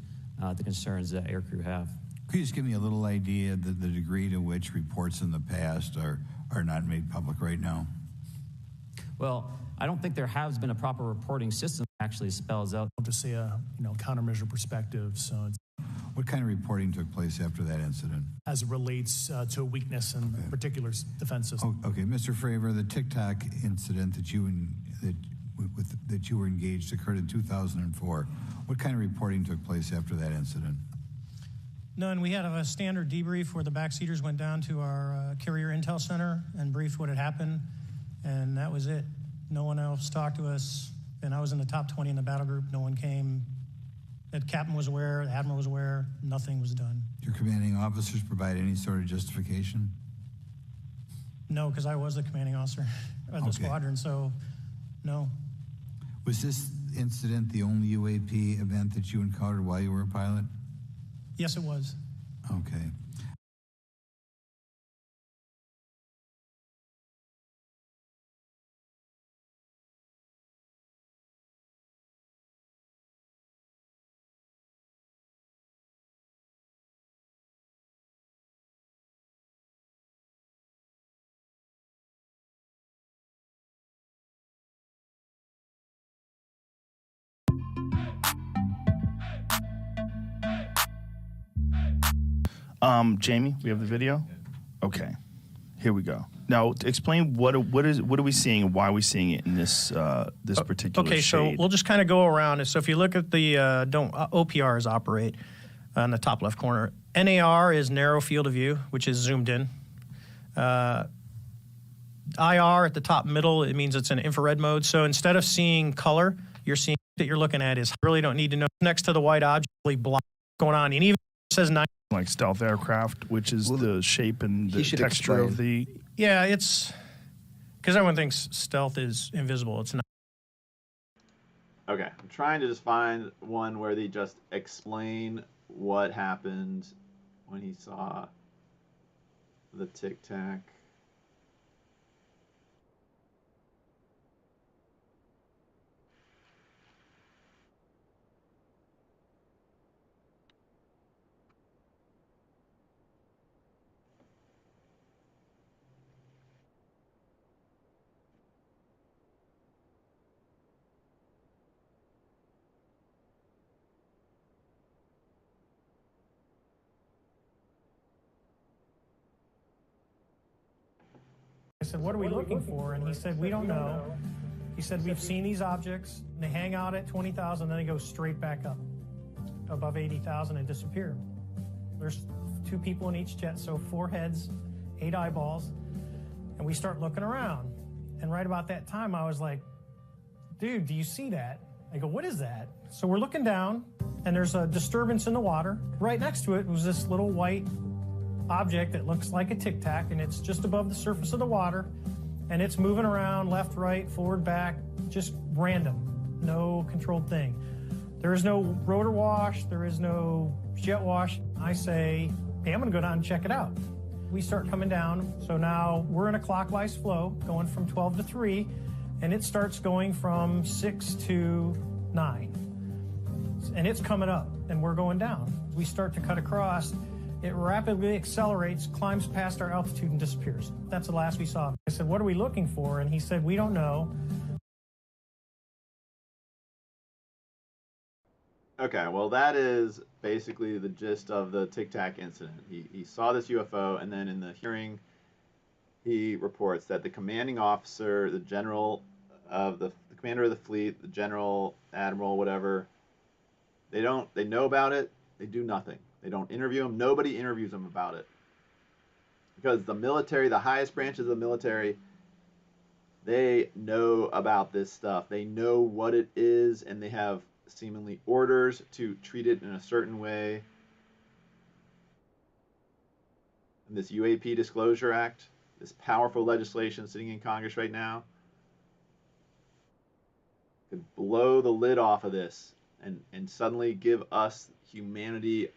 the concerns that aircrew have. Could you just give me a little idea of the degree to which reports in the past are not made public right now? Well, I don't think there has been a proper reporting system that actually spells out. To see a countermeasure perspective, so it's, what kind of reporting took place after that incident? as it relates to a weakness in a particular defense system. Okay, Mr. Fravor, the TikTok incident that you were engaged occurred in 2004. What kind of reporting took place after that incident? None. We had a standard debrief where the backseaters went down to our carrier intel center and briefed what had happened, and that was it. No one else talked to us, and I was in the top 20 in the battle group. No one came. The captain was aware, the admiral was aware, nothing was done. Did your commanding officers provide any sort of justification? No, because I was the commanding officer of the squadron, so no. Was this incident the only UAP event that you encountered while you were a pilot? Yes, it was. Okay. Jamie, we have the video? Okay. Here we go. Now, explain what are we seeing and why are we seeing it in this particular Okay, shade? so we'll just kind of go around. So if you look at the OPRs operate on the top left corner. NAR is narrow field of view, which is zoomed in. IR at the top middle, it means it's in infrared mode. So instead of seeing color, you're seeing that you're looking at is really don't need to know next to the white object really block what's going on. And even if it says 9. Like stealth aircraft, which is the shape and the texture of the... Yeah, it's... Because everyone thinks stealth is invisible. It's not. Okay, I'm trying to just find one where they just explain what happened when he saw the Tic Tac. I said, what are we looking for? And he said, we don't know. He said, we've seen these objects. And they hang out at 20,000, then they go straight back up above 80,000 and disappear. There's 2 people in each jet, so 4 heads, 8 eyeballs. And we start looking around. And right about that time, I was like, dude, do you see that? I go, what is that? So we're looking down, and there's a disturbance in the water. Right next to it was this little white object that looks like a Tic Tac, and it's just above the surface of the water, and it's moving around left, right, forward, back, just random, no controlled thing. There is no rotor wash, there is no jet wash. I say, hey, I'm gonna go down and check it out. We start coming down, so now we're in a clockwise flow, going from 12 to 3, and it starts going from 6 to 9. And it's coming up, and we're going down. We start to cut across. It rapidly accelerates, climbs past our altitude, and disappears. That's the last we saw. I said, what are we looking for? And he said, we don't know. Okay, well, that is basically the gist of the Tic Tac incident. He saw this UFO, and then in the hearing, he reports that the commanding officer, the general of the commander of the fleet, the general, admiral, whatever, they know about it, They do nothing. They don't interview them. Nobody interviews them about it. Because the military, the highest branches of the military, they know about this stuff. They know what it is, and they have seemingly orders to treat it in a certain way. And this UAP Disclosure Act, this powerful legislation sitting in Congress right now, could blow the lid off of this and suddenly give us, humanity,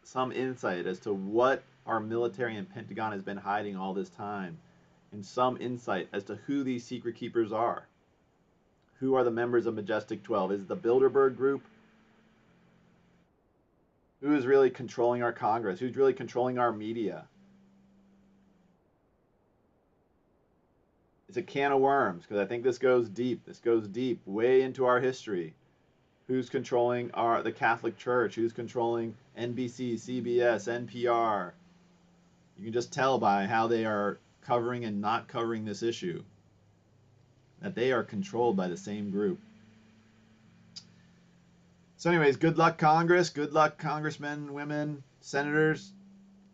some insight as to what our military and Pentagon has been hiding all this time, and some insight as to who these secret keepers are. Who are the members of Majestic 12? Is it the Bilderberg Group? Who is really controlling our Congress? Who's really controlling our media? It's a can of worms, because I think this goes deep. This goes deep, way into our history. Who's controlling the Catholic Church? Who's controlling NBC, CBS, NPR? You can just tell by how they are covering and not covering this issue that they are controlled by the same group. So anyways, good luck, Congress. Good luck, congressmen, women, senators.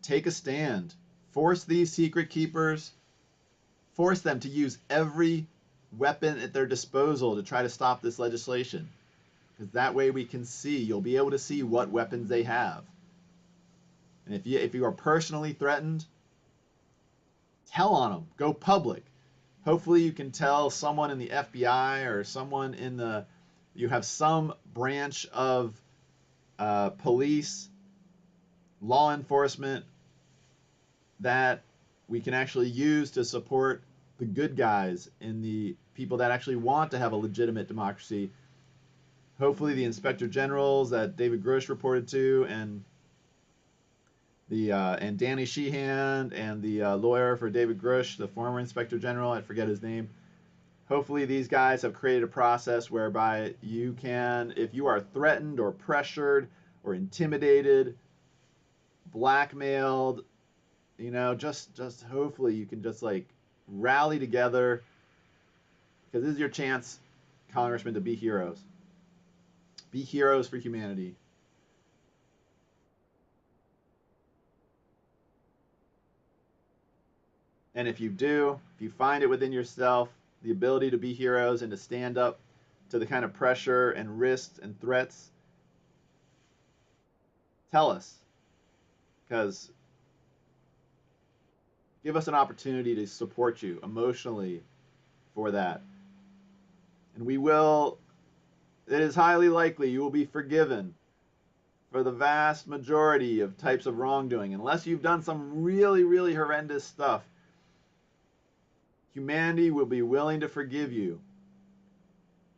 Take a stand. Force these secret keepers. Force them to use every weapon at their disposal to try to stop this legislation. Because that way we can see, you'll be able to see what weapons they have. And if you are personally threatened, tell on them. Go public. Hopefully you can tell someone in the FBI or someone in the, you have some branch of police, law enforcement that we can actually use to support the good guys and the people that actually want to have a legitimate democracy. Hopefully the inspector generals that David Grush reported to, and Danny Sheehan, and the lawyer for David Grush, the former inspector general, I forget his name. Hopefully these guys have created a process whereby you can, if you are threatened or pressured or intimidated, blackmailed, you know, just hopefully you can just like rally together, because this is your chance, congressmen, to be heroes. Be heroes for humanity. And if you do, if you find it within yourself, the ability to be heroes and to stand up to the kind of pressure and risks and threats, tell us. Because give us an opportunity to support you emotionally for that. And we will, it is highly likely you will be forgiven for the vast majority of types of wrongdoing. Unless you've done some really, really horrendous stuff, humanity will be willing to forgive you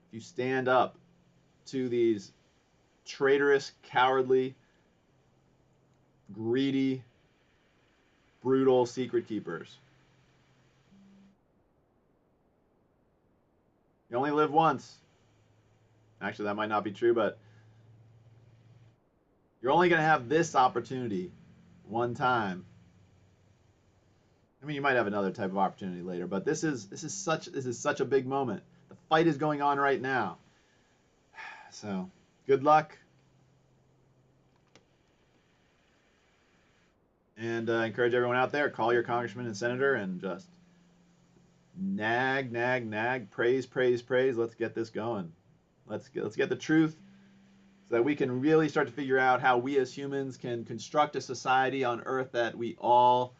if you stand up to these traitorous, cowardly, greedy, brutal secret keepers. You only live once. Actually, that might not be true, but you're only going to have this opportunity one time. I mean, you might have another type of opportunity later, but this is such a big moment. The fight is going on right now. So, good luck. And encourage everyone out there, call your congressman and senator and just nag, praise. Let's get this going. Let's get the truth so that we can really start to figure out how we as humans can construct a society on Earth that we all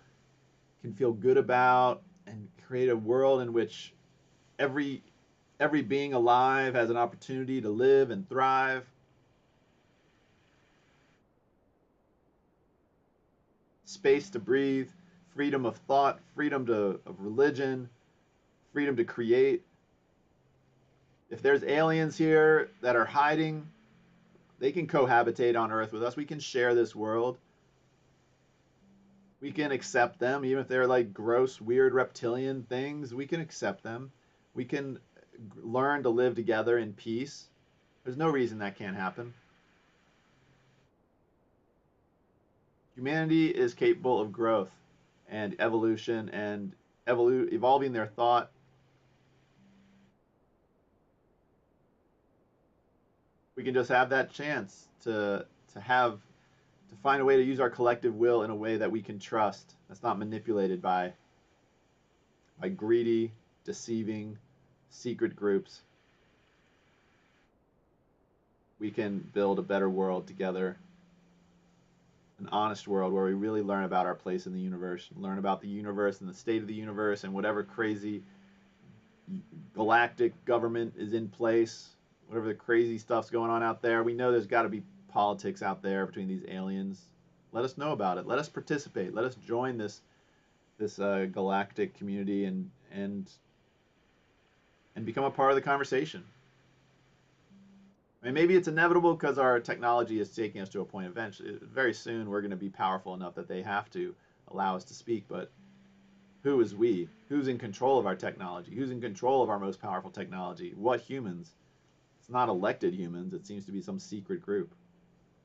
can feel good about, and create a world in which every being alive has an opportunity to live and thrive. Space to breathe, freedom of thought, freedom of religion, freedom to create. If there's aliens here that are hiding, they can cohabitate on Earth with us. We can share this world. We can accept them, even if they're like gross, weird reptilian things. We can accept them. We can learn to live together in peace. There's no reason that can't happen. Humanity is capable of growth and evolution and evolving their thought. We can just have that chance to to find a way to use our collective will in a way that we can trust, that's not manipulated by greedy, deceiving, secret groups. We can build a better world together, an honest world where we really learn about our place in the universe, learn about the universe and the state of the universe and whatever crazy galactic government is in place, whatever the crazy stuff's going on out there. We know there's got to be politics out there between these aliens. Let us know about it. Let us participate. Let us join this galactic community and become a part of the conversation. I mean, maybe it's inevitable because our technology is taking us to a point eventually. Very soon, we're going to be powerful enough that they have to allow us to speak. But who is we? Who's in control of our technology? Who's in control of our most powerful technology? What humans? It's not elected humans. It seems to be some secret group.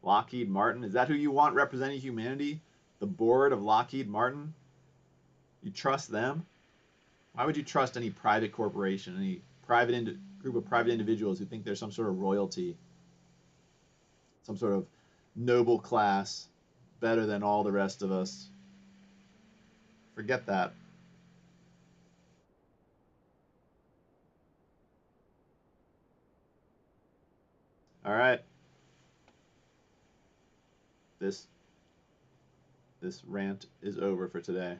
Lockheed Martin, is that who you want representing humanity? The board of Lockheed Martin? You trust them? Why would you trust any private corporation, any group of private individuals who think there's some sort of royalty, some sort of noble class, better than all the rest of us? Forget that. All right. This rant is over for today.